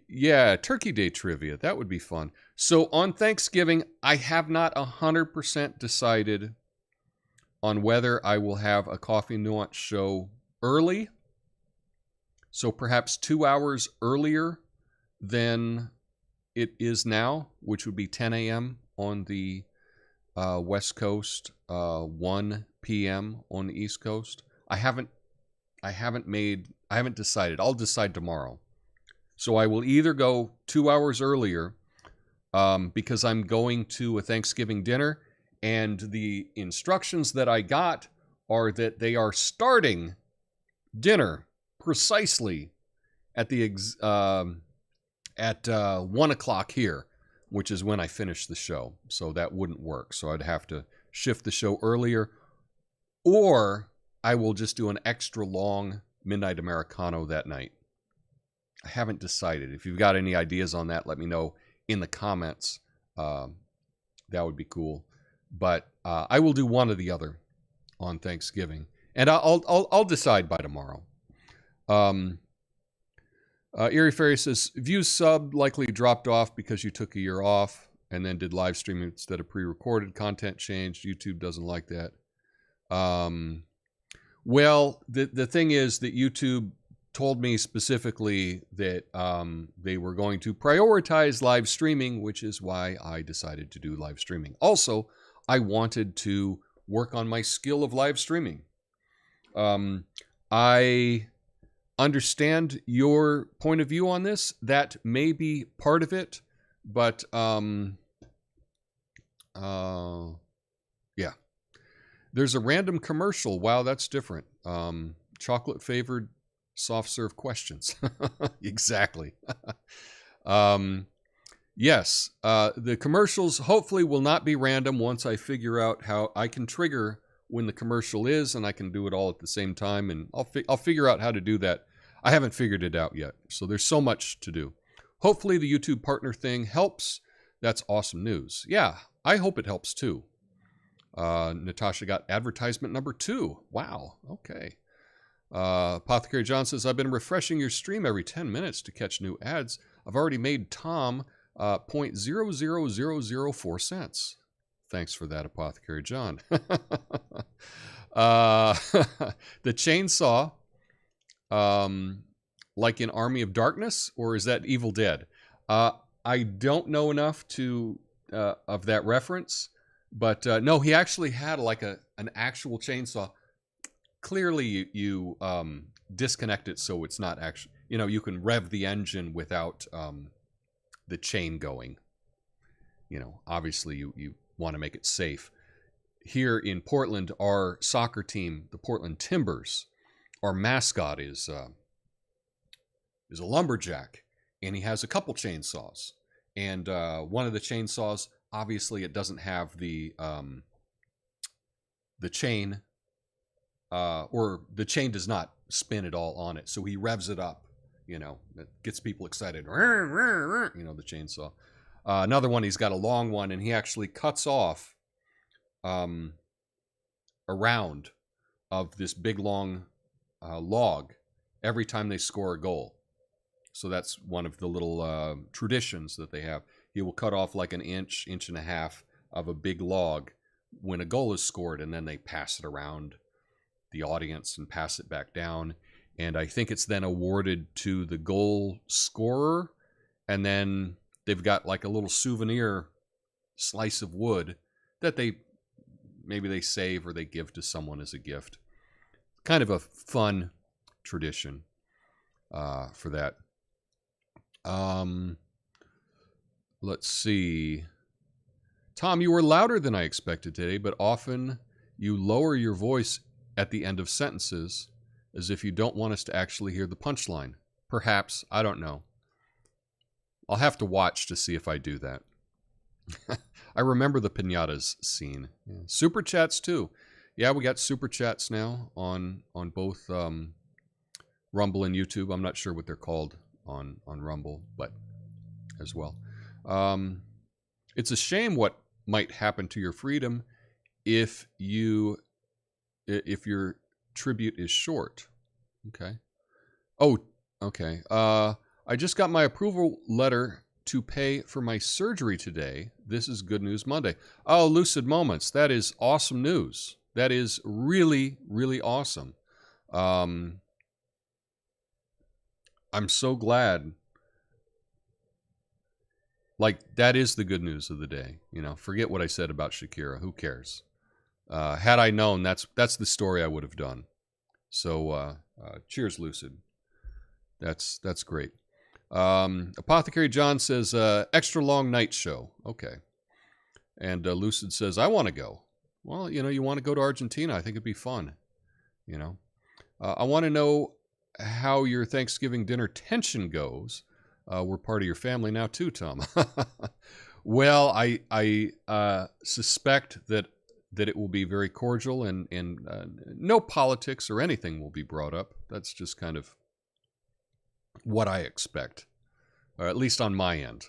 S1: Yeah, Turkey Day trivia. That would be fun. So on Thanksgiving, I have not 100% decided on whether I will have a Coffee Nuance show early. So perhaps 2 hours earlier than it is now, which would be 10 a.m. on the West Coast, 1 p.m. on the East Coast. I haven't decided. I'll decide tomorrow. So I will either go 2 hours earlier because I'm going to a Thanksgiving dinner, and the instructions that I got are that they are starting dinner precisely at 1 o'clock here. which is when I finish the show. So that wouldn't work. So I'd have to shift the show earlier, or I will just do an extra long Midnight Americano that night. I haven't decided. If you've got any ideas on that, let me know in the comments. That would be cool. But I will do one or the other on Thanksgiving, and I'll decide by tomorrow. Erie Fairy says, views sub likely dropped off because you took a year off and then did live streaming instead of pre-recorded. Content changed. YouTube doesn't like that. Well, the thing is that YouTube told me specifically that they were going to prioritize live streaming, which is why I decided to do live streaming. Also, I wanted to work on my skill of live streaming. I understand your point of view on this. That may be part of it, but yeah. There's a random commercial. Wow, that's different. Chocolate favored soft serve questions. Exactly. Yes, the commercials hopefully will not be random once I figure out how I can trigger when the commercial is, and I can do it all at the same time, and I'll figure out how to do that. I haven't figured it out yet, so there's so much to do. Hopefully the YouTube partner thing helps. That's awesome news. Yeah, I hope it helps too. Natasha got advertisement number 2. Wow, okay. Apothecary John says, I've been refreshing your stream every 10 minutes to catch new ads. I've already made Tom 0.00004 cents. Thanks for that, Apothecary John. The chainsaw, like in Army of Darkness, or is that Evil Dead? I don't know enough to of that reference, but no, he actually had like an actual chainsaw. Clearly, you disconnect it so it's not actually, you can rev the engine without the chain going. Obviously you want to make it safe. Here in Portland, our soccer team, the Portland Timbers, our mascot is a lumberjack, and he has a couple chainsaws. And one of the chainsaws, obviously, it doesn't have the chain, or the chain does not spin at all on it. So he revs it up, it gets people excited. The chainsaw. Another one, he's got a long one, and he actually cuts off a round of this big long log every time they score a goal. So that's one of the little traditions that they have. He will cut off like an inch and a half of a big log when a goal is scored, and then they pass it around the audience and pass it back down. And I think it's then awarded to the goal scorer, and then they've got like a little souvenir slice of wood that maybe they save or they give to someone as a gift. Kind of a fun tradition for that. Let's see. Tom, you were louder than I expected today, but often you lower your voice at the end of sentences as if you don't want us to actually hear the punchline. Perhaps, I don't know. I'll have to watch to see if I do that. I remember the piñatas scene. Yeah. Super chats too. Yeah, we got super chats now on both Rumble and YouTube. I'm not sure what they're called on Rumble, but as well. It's a shame what might happen to your freedom if your tribute is short. Okay. Oh, okay. I just got my approval letter to pay for my surgery today. This is Good News Monday. Oh, Lucid Moments. That is awesome news. That is really, really awesome. I'm so glad. Like, that is the good news of the day. Forget what I said about Shakira. Who cares? Had I known, that's the story I would have done. So, cheers, Lucid. That's great. Apothecary John says, extra long night show. Okay. And Lucid says, I want to go. Well, you want to go to Argentina. I think it'd be fun. I want to know how your Thanksgiving dinner tension goes. We're part of your family now too, Tom. Well, I suspect that it will be very cordial, and no politics or anything will be brought up. That's just kind of what I expect, or at least on my end.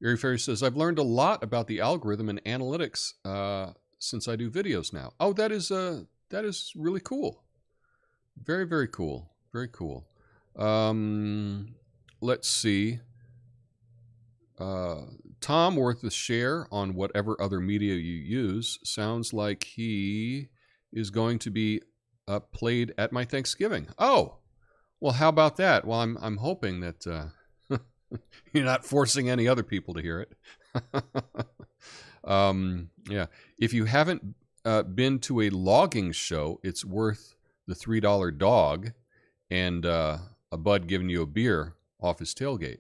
S1: Eerie Fairy says, I've learned a lot about the algorithm and analytics since I do videos now. Oh, that is really cool. Very, very cool. Very cool. Let's see. Tom worth a share on whatever other media you use. Sounds like he is going to be played at my Thanksgiving. Oh, well, how about that? Well, I'm hoping that you're not forcing any other people to hear it. Yeah, if you haven't been to a logging show, it's worth the $3 dog and a bud giving you a beer off his tailgate.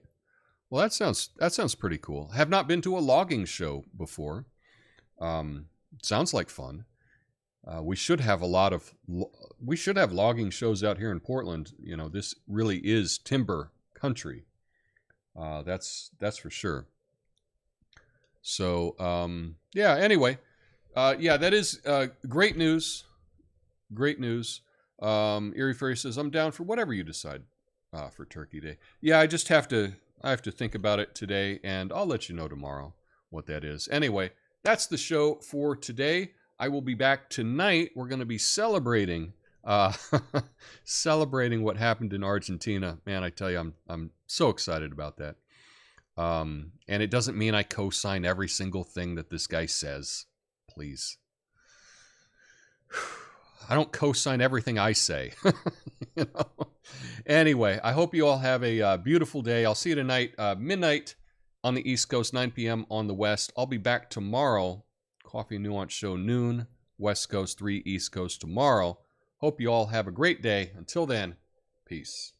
S1: Well, that sounds pretty cool. Have not been to a logging show before. Sounds like fun. We should have logging shows out here in Portland. You know, this really is timber country. That's for sure. So yeah. Anyway, yeah, that is great news. Great news. Eerie Fairy says, I'm down for whatever you decide for Turkey Day. Yeah, I have to think about it today, and I'll let you know tomorrow what that is. Anyway, that's the show for today. I will be back tonight. We're going to be celebrating celebrating what happened in Argentina. Man, I tell you, I'm so excited about that. And it doesn't mean I co-sign every single thing that this guy says. Please. I don't co-sign everything I say. You know? Anyway, I hope you all have a beautiful day. I'll see you tonight, midnight on the East Coast, 9 p.m. on the West. I'll be back tomorrow. Coffee Nuance Show noon, West Coast, 3 East Coast tomorrow. Hope you all have a great day. Until then, peace.